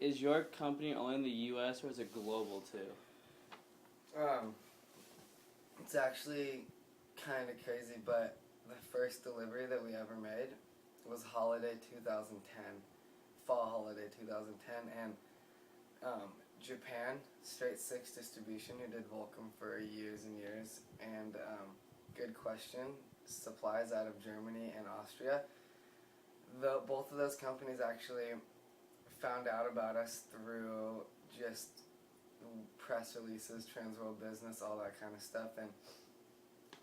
Is your company only in the U.S. or is it global too? It's actually kind of crazy, but the first delivery that we ever made was holiday 2010, fall holiday 2010, and Japan, Straight Six Distribution, who did Volcom for years and years, and good question, supplies out of Germany and Austria. Both of those companies actually found out about us through just press releases, Transworld Business, all that kind of stuff, and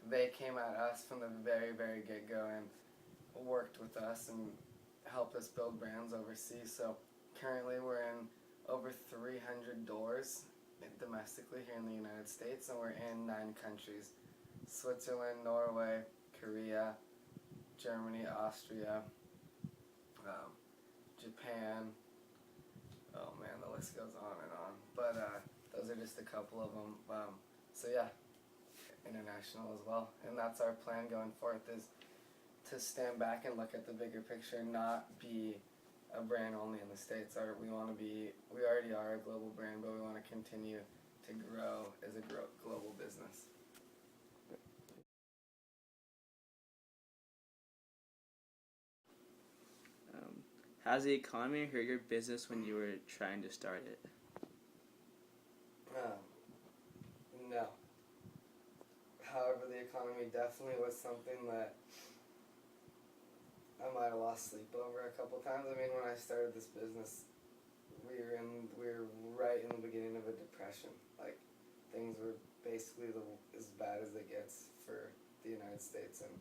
they came at us from the very, very get-go and worked with us and helped us build brands overseas. So currently we're in over 300 doors domestically here in the United States, and we're in 9 countries: Switzerland, Norway, Korea, Germany, Austria, Japan. Oh man, the list goes on and on. But those are just a couple of them. So yeah, international as well. And that's our plan going forth, is to stand back and look at the bigger picture, not be a brand only in the States. We already are a global brand, but we want to continue to grow as a global business. Has the economy hurt your business when you were trying to start it? No. However, the economy definitely was something that I might have lost sleep over a couple times. I mean, when I started this business, we were right in the beginning of a depression. Like, things were basically as bad as it gets for the United States, and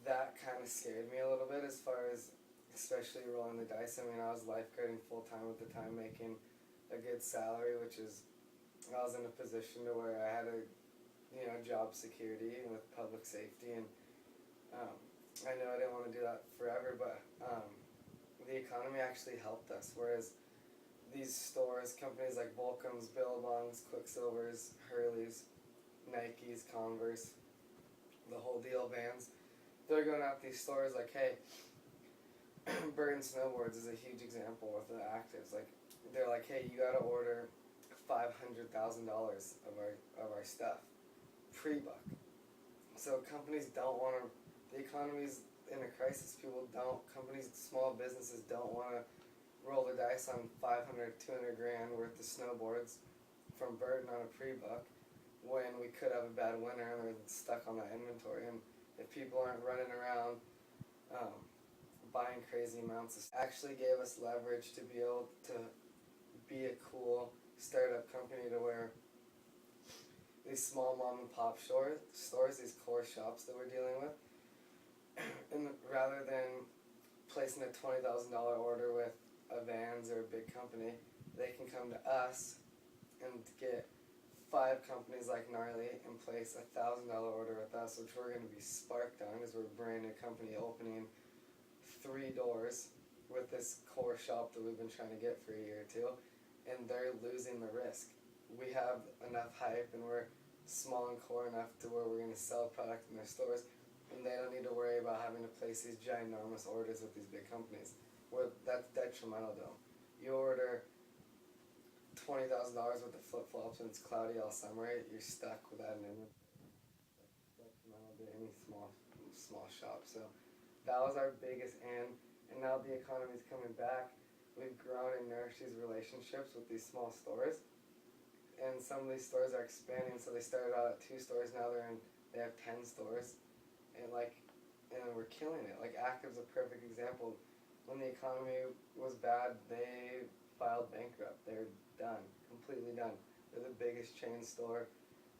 that kind of scared me a little bit, as far as especially rolling the dice. I mean, I was lifeguarding full time at the time, making a good salary, which is, I was in a position to where I had a job security with public safety, and I know I didn't want to do that forever, but the economy actually helped us. Whereas these stores, companies like Volcom's, Billabong's, Quicksilver's, Hurley's, Nike's, Converse, the whole deal, Vans, they're going out these stores like, hey, Burton Snowboards is a huge example with the actives. Like, they're like, hey, you got to order $500,000 of our stuff pre-book. So companies don't want to. The economy's in a crisis. Companies, small businesses don't want to roll the dice on 500, 200 grand worth of snowboards from Burton on a pre-book, when we could have a bad winter and they're stuck on that inventory. And if people aren't running around buying crazy amounts, actually gave us leverage to be able to be a cool startup company, to where these small mom and pop stores, these core shops that we're dealing with, and rather than placing a $20,000 order with a Vans or a big company, they can come to us and get 5 companies like Gnarly and place a $1,000 order with us, which we're going to be sparked on, because we're a brand new company opening 3 doors with this core shop that we've been trying to get for a year or two, and they're losing the risk. We have enough hype, and we're small and core enough to where we're going to sell product in their stores, and they don't need to worry about having to place these ginormous orders with these big companies. That's detrimental to them. You order $20,000 worth of flip-flops and it's cloudy all summer, you're stuck without an inventory. That's detrimental to any small shop. So that was our biggest and now the economy's coming back. We've grown and nourished these relationships with these small stores, and some of these stores are expanding. So they started out at 2 stores, now they have 10 stores, and we're killing it. Like, Active's a perfect example. When the economy was bad, they filed bankrupt. They're done, completely done. They're the biggest chain store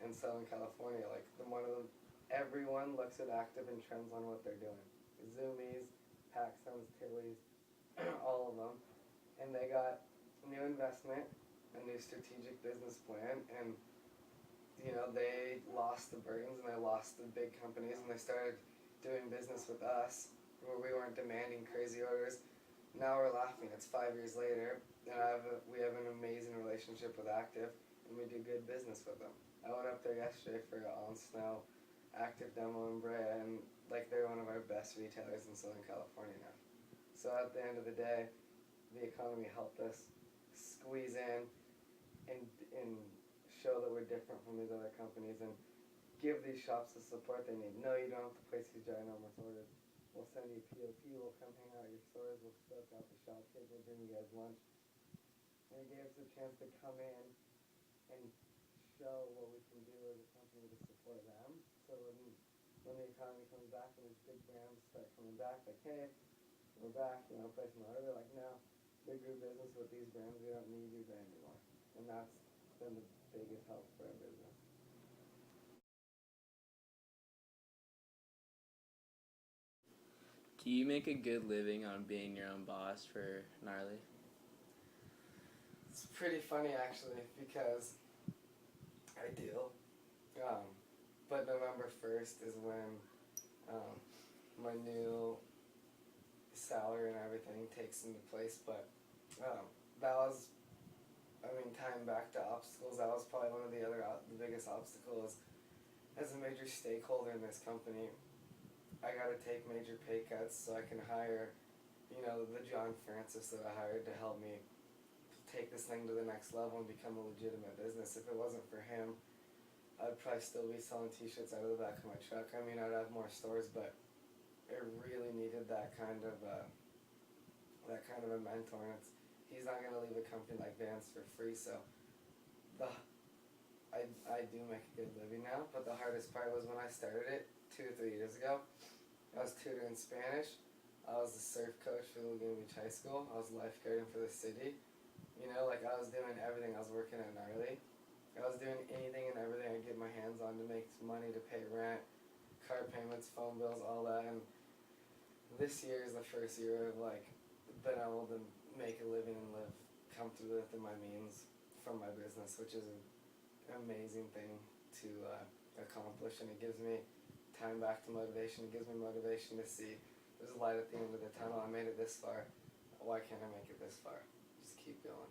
in Southern California. Like, everyone looks at Active and trends on what they're doing. Zoomies, PacSuns, Tilly's, all of them. And they got new investment, a new strategic business plan, and they lost the Burtons and they lost the big companies, and they started doing business with us, where we weren't demanding crazy orders. Now we're laughing. It's 5 years later, and we have an amazing relationship with Active, and we do good business with them. I went up there yesterday for an on-snow Active demo in Brea, and they're one of our best retailers in Southern California now. So at the end of the day, the economy helped us squeeze in and show that we're different from these other companies and give these shops the support they need. No, you don't have to place these ginormous orders. We'll send you POP, we'll come hang out at your stores, we'll stoke out the shop kids, we'll bring you guys lunch. And it gave us a chance to come in and show what we can do as a company to support them. So when the economy comes back and these big brands start coming back, like, hey, we're back, place an order, they're like, no, we grew business with these brands, we don't need your brand anymore. And that's been the biggest help for our business. Do you make a good living on being your own boss for Gnarly? It's pretty funny actually because I do. But November 1st is when my new salary and everything takes into place. But that was, tying back to obstacles, that was probably one of the biggest obstacles. As a major stakeholder in this company, I gotta take major pay cuts so I can hire, the John Francis that I hired to help me take this thing to the next level and become a legitimate business. If it wasn't for him, I'd probably still be selling t-shirts out of the back of my truck. I'd have more stores, but it really needed that kind of a mentor. And he's not gonna leave a company like Vans for free. So I do make a good living now, but the hardest part was when I started it 2 or 3 years ago. I was tutoring Spanish. I was the surf coach for Laguna Beach High School. I was lifeguarding for the city. I was doing everything. I was working at Gnarly. I was doing anything and everything I could get my hands on to make money to pay rent, car payments, phone bills, all that. And this year is the first year of been able to make a living and live comfortably within my means from my business, which is an amazing thing to accomplish. And it gives me time back to motivation. It gives me motivation to see there's a light at the end of the tunnel. I made it this far. Why can't I make it this far? Just keep going.